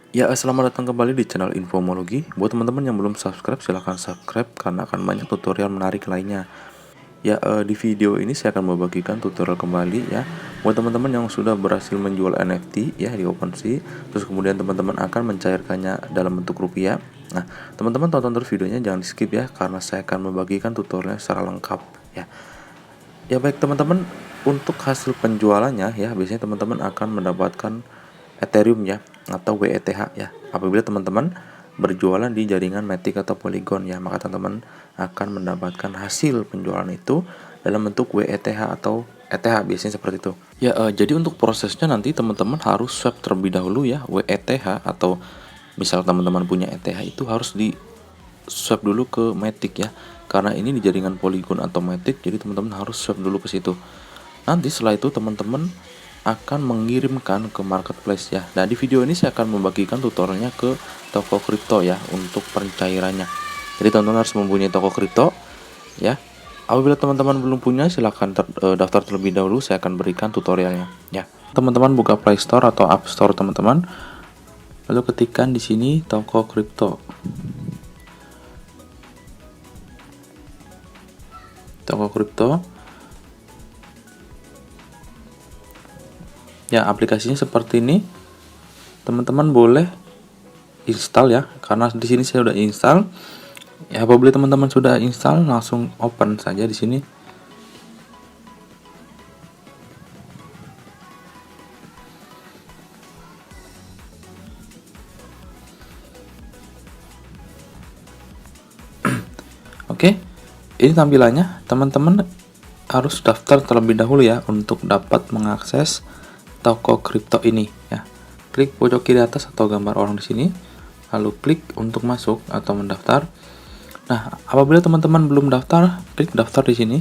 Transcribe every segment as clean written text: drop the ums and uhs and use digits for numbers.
Ya, selamat datang kembali di channel Infomologi. Buat teman-teman yang belum subscribe, silahkan subscribe karena akan banyak tutorial menarik lainnya. Ya, di video ini saya akan membagikan tutorial kembali ya buat teman-teman yang sudah berhasil menjual NFT ya di OpenSea, terus kemudian teman-teman akan mencairkannya dalam bentuk rupiah. Nah, teman-teman tonton terus videonya, jangan di skip ya karena saya akan membagikan tutorialnya secara lengkap ya. Ya baik teman-teman, untuk hasil penjualannya ya biasanya teman-teman akan mendapatkan Ethereum ya atau WETH ya. Apabila teman-teman berjualan di jaringan Matic atau Polygon ya, maka teman-teman akan mendapatkan hasil penjualan itu dalam bentuk WETH atau ETH, biasanya seperti itu. Ya, jadi untuk prosesnya nanti teman-teman harus swap terlebih dahulu ya WETH, atau misal teman-teman punya ETH itu harus di swap dulu ke Matic ya. Karena ini di jaringan Polygon atau Matic, jadi teman-teman harus swap dulu ke situ. Nanti setelah itu teman-teman akan mengirimkan ke marketplace ya. Nah, di video ini saya akan membagikan tutorialnya ke toko kripto ya untuk pencairannya. Jadi teman-teman harus mempunyai toko kripto ya. Apabila teman-teman belum punya, silahkan daftar terlebih dahulu, saya akan berikan tutorialnya ya. Teman-teman buka Play Store atau App Store teman-teman. Lalu ketikkan di sini toko kripto. Toko kripto. Ya, aplikasinya seperti ini. Teman-teman boleh install ya, karena di sini saya sudah install. Ya, apabila teman-teman sudah install, langsung open saja di sini. Oke. Ini tampilannya. Teman-teman harus daftar terlebih dahulu ya untuk dapat mengakses toko kripto ini ya. Klik pojok kiri atas atau gambar orang di sini, lalu klik untuk masuk atau mendaftar. Nah, apabila teman-teman belum daftar, klik daftar di sini.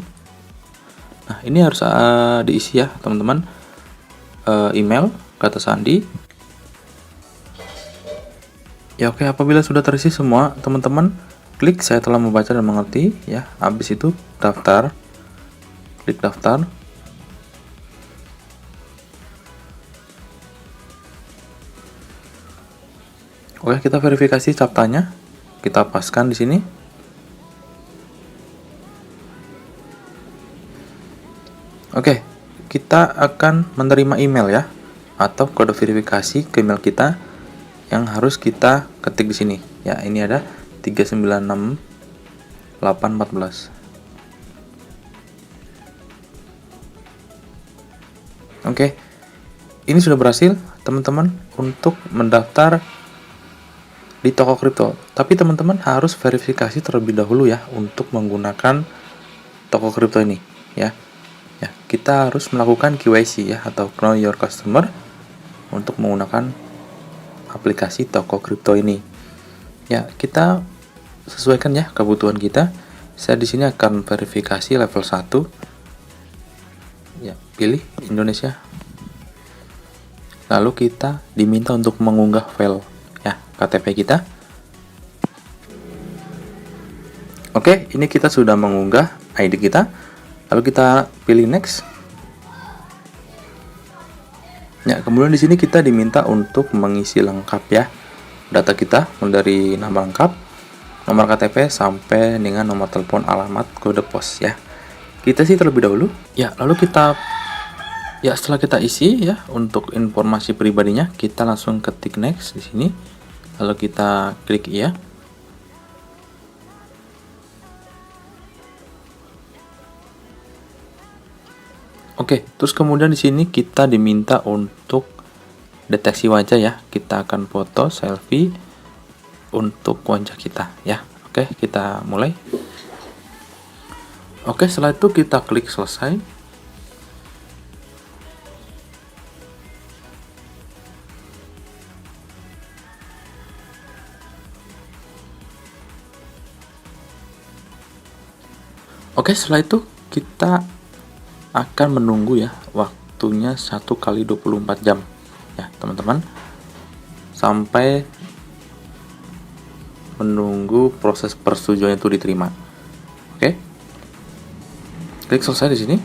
Nah, ini harus diisi ya, teman-teman. Email, kata sandi. Ya oke, apabila sudah terisi semua, teman-teman klik saya telah membaca dan mengerti ya. Habis itu daftar. Klik daftar. Oke, kita verifikasi captanya. Kita paskan di sini. Oke, kita akan menerima email ya, atau kode verifikasi ke email kita yang harus kita ketik di sini. Ya, ini ada 396814. Oke. Ini sudah berhasil teman-teman untuk mendaftar di toko kripto. Tapi teman-teman harus verifikasi terlebih dahulu ya untuk menggunakan toko kripto ini ya. Ya, kita harus melakukan KYC ya atau Know Your Customer untuk menggunakan aplikasi toko kripto ini. Ya, kita sesuaikan ya kebutuhan kita. Saya di sini akan verifikasi level 1. Ya, pilih Indonesia. Lalu kita diminta untuk mengunggah file ya KTP kita. Oke, ini kita sudah mengunggah ID kita. Lalu kita pilih next. Ya, kemudian di sini kita diminta untuk mengisi lengkap ya data kita, mulai dari nama lengkap, nomor KTP sampai dengan nomor telepon, alamat, kode pos ya. Kita isi terlebih dahulu. Ya, lalu kita setelah kita isi ya untuk informasi pribadinya, kita langsung ketik next di sini. Lalu kita klik iya. Oke, terus kemudian di sini kita diminta untuk deteksi wajah ya. Kita akan foto selfie untuk wajah kita ya. Oke, kita mulai. Oke, setelah itu kita klik selesai. Oke, setelah itu kita akan menunggu ya, waktunya 1 kali 24 jam ya teman-teman, sampai menunggu proses persetujuan itu diterima. Oke, klik selesai di sini.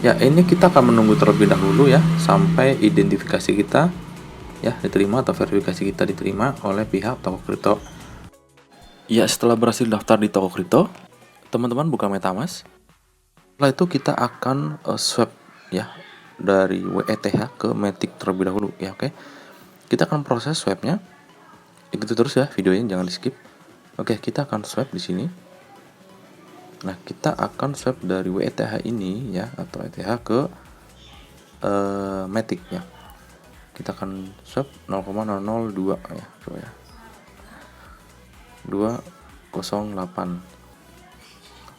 Ya, ini kita akan menunggu terlebih dahulu ya sampai identifikasi kita ya diterima atau verifikasi kita diterima oleh pihak toko kripto. Ya, setelah berhasil daftar di toko kripto, teman-teman buka MetaMask. Setelah itu kita akan swap ya dari WETH ke Matic terlebih dahulu ya, oke. Kita akan proses swapnya. Ikuti terus ya videonya, jangan di skip. Oke, kita akan swap di sini. Nah, kita akan swap dari WETH ini ya atau ETH ke Matic ya. Kita akan swap 0,002 ya, coba ya. 208.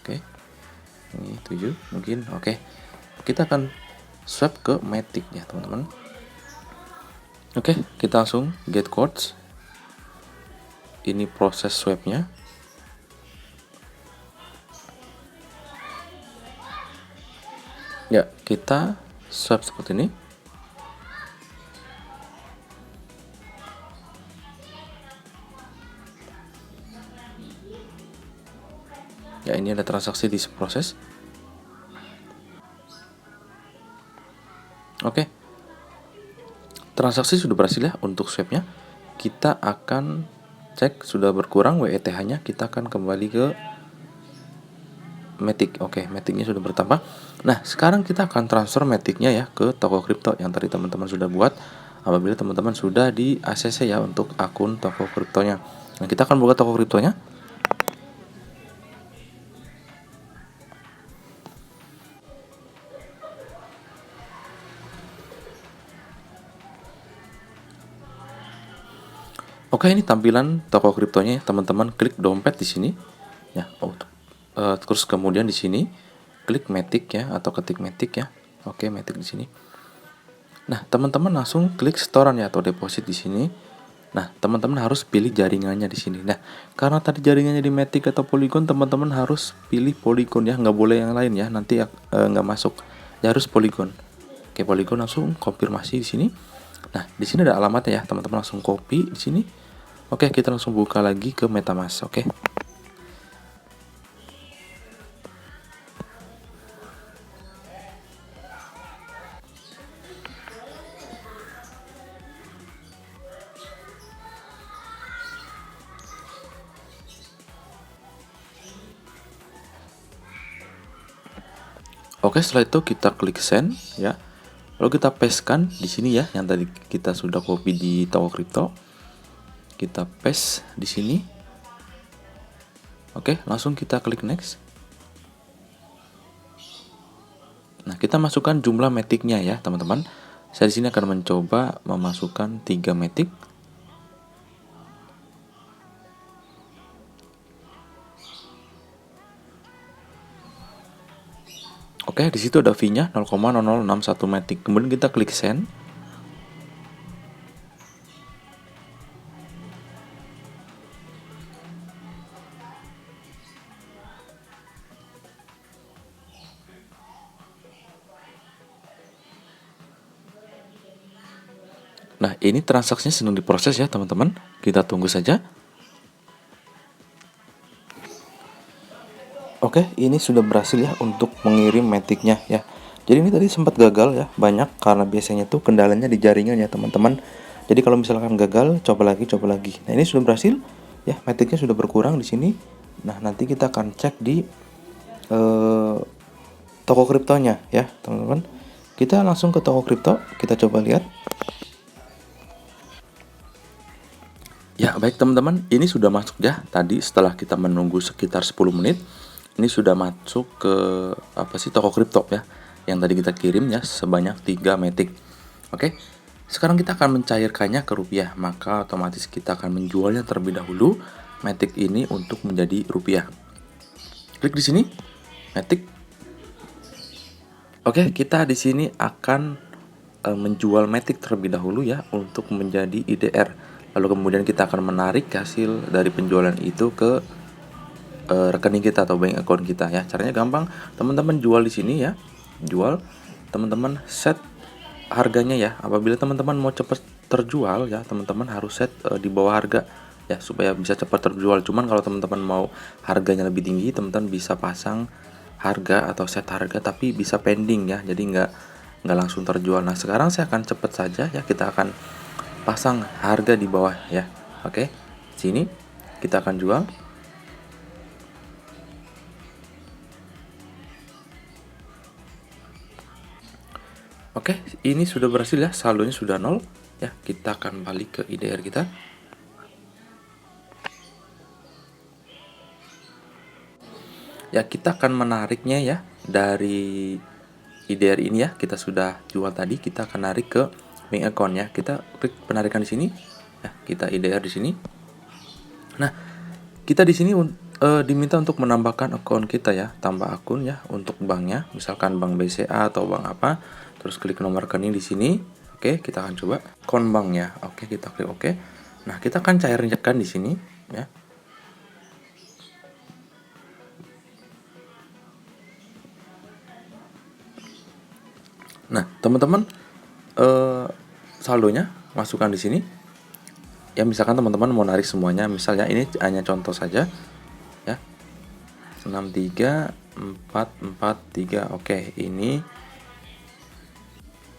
Oke. Ini 7 mungkin. Oke. Kita akan swap ke Matic ya, teman-teman. Oke, kita langsung get quotes. Ini proses swapnya. Ya, kita swap seperti ini. Ya, ini ada transaksi di proses. Oke. Transaksi sudah berhasil ya untuk swapnya. Kita akan cek sudah berkurang WETH-nya, kita akan kembali ke Matic. Oke, Matic-nya sudah bertambah. Nah, sekarang kita akan transfer Matic-nya ya ke toko kripto yang tadi teman-teman sudah buat apabila teman-teman sudah di ACC ya untuk akun toko kriptonya. Nah, kita akan buka toko kriptonya. Oke, ini tampilan toko kriptonya ya, teman-teman klik dompet di sini ya. Terus kemudian di sini klik Matic ya atau ketik Matic ya. Oke, Matic di sini. Nah, teman-teman langsung klik setoran ya atau deposit di sini. Nah, teman-teman harus pilih jaringannya di sini. Nah, karena tadi jaringannya di Matic atau Polygon, teman-teman harus pilih Polygon ya, nggak boleh yang lain ya, nanti nggak masuk. Ya harus Polygon. Oke, Polygon langsung konfirmasi di sini. Nah, di sini ada alamatnya ya, teman-teman langsung copy di sini. Oke, kita langsung buka lagi ke MetaMask. Oke. Oke, setelah itu kita klik send ya. Lalu kita pastekan di sini ya yang tadi kita sudah copy di toko kripto. Kita paste di sini. Oke, langsung kita klik next. Nah, kita masukkan jumlah Matic-nya ya, teman-teman. Saya di sini akan mencoba memasukkan 3 Matic. Oke, di situ ada fee-nya 0,0061 Matic. Kemudian kita klik send. Nah, ini transaksinya sedang diproses ya, teman-teman. Kita tunggu saja. Oke, ini sudah berhasil ya untuk mengirim Matic-nya ya. Jadi ini tadi sempat gagal ya, banyak karena biasanya tuh kendalanya di jaringan ya, teman-teman. Jadi kalau misalkan gagal, coba lagi, coba lagi. Nah, ini sudah berhasil ya, Matic-nya sudah berkurang di sini. Nah, nanti kita akan cek di toko kriptonya ya, teman-teman. Kita langsung ke toko kripto, kita coba lihat. Ya, baik teman-teman, ini sudah masuk ya. Tadi setelah kita menunggu sekitar 10 menit, ini sudah masuk ke toko kripto ya. Yang tadi kita kirim ya sebanyak 3 Matic. Oke. Sekarang kita akan mencairkannya ke rupiah, maka otomatis kita akan menjualnya terlebih dahulu Matic ini untuk menjadi rupiah. Klik di sini Matic. Oke, kita di sini akan menjual Matic terlebih dahulu ya untuk menjadi IDR. Lalu kemudian kita akan menarik hasil dari penjualan itu ke rekening kita atau bank account kita ya. Caranya gampang, teman-teman jual di sini ya. Jual, teman-teman set harganya ya. Apabila teman-teman mau cepat terjual ya, teman-teman harus set di bawah harga ya supaya bisa cepat terjual. Cuman kalau teman-teman mau harganya lebih tinggi, teman-teman bisa pasang harga atau set harga tapi bisa pending ya. Jadi nggak langsung terjual. Nah, sekarang saya akan cepat saja ya, kita akan pasang harga di bawah ya. Oke, sini kita akan jual. Oke, ini sudah berhasil ya, saldonya sudah 0 ya. Kita akan balik ke IDR kita. Ya, kita akan menariknya ya dari IDR ini ya. Kita sudah jual tadi, kita akan narik ke main account ya. Kita klik penarikan di sini. Ya, kita IDR di sini. Nah, kita di sini diminta untuk menambahkan akun kita ya, tambah akun ya untuk banknya, misalkan bank BCA atau bank apa. Terus klik nomor rekening di sini. Oke, kita akan coba akun bank ya. Oke, kita klik oke. Nah, kita akan cairkan di sini ya. Nah, teman-teman saldonya masukkan di sini. Ya, misalkan teman-teman mau narik semuanya, misalnya ini hanya contoh saja ya. 63443. Oke, ini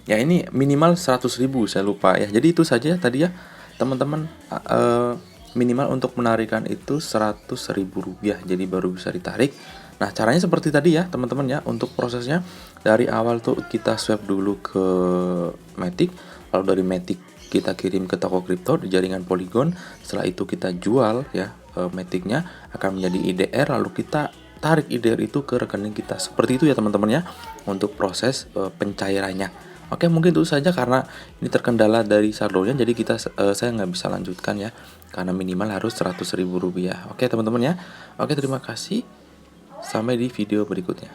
ya, ini minimal 100.000, saya lupa ya. Jadi itu saja tadi ya teman-teman, minimal untuk menarikan itu 100.000 rupiah, jadi baru bisa ditarik. Nah, caranya seperti tadi ya teman-teman ya. Untuk prosesnya dari awal tuh kita swap dulu ke Matic, lalu dari Matic kita kirim ke toko kripto di jaringan Polygon. Setelah itu kita jual ya, Maticnya akan menjadi IDR, lalu kita tarik IDR itu ke rekening kita. Seperti itu ya teman-teman ya untuk proses pencairannya. Oke, mungkin itu saja karena ini terkendala dari saldonya, jadi saya nggak bisa lanjutkan ya karena minimal harus 100.000 rupiah. Oke teman-teman ya. Oke, terima kasih, sampai di video berikutnya.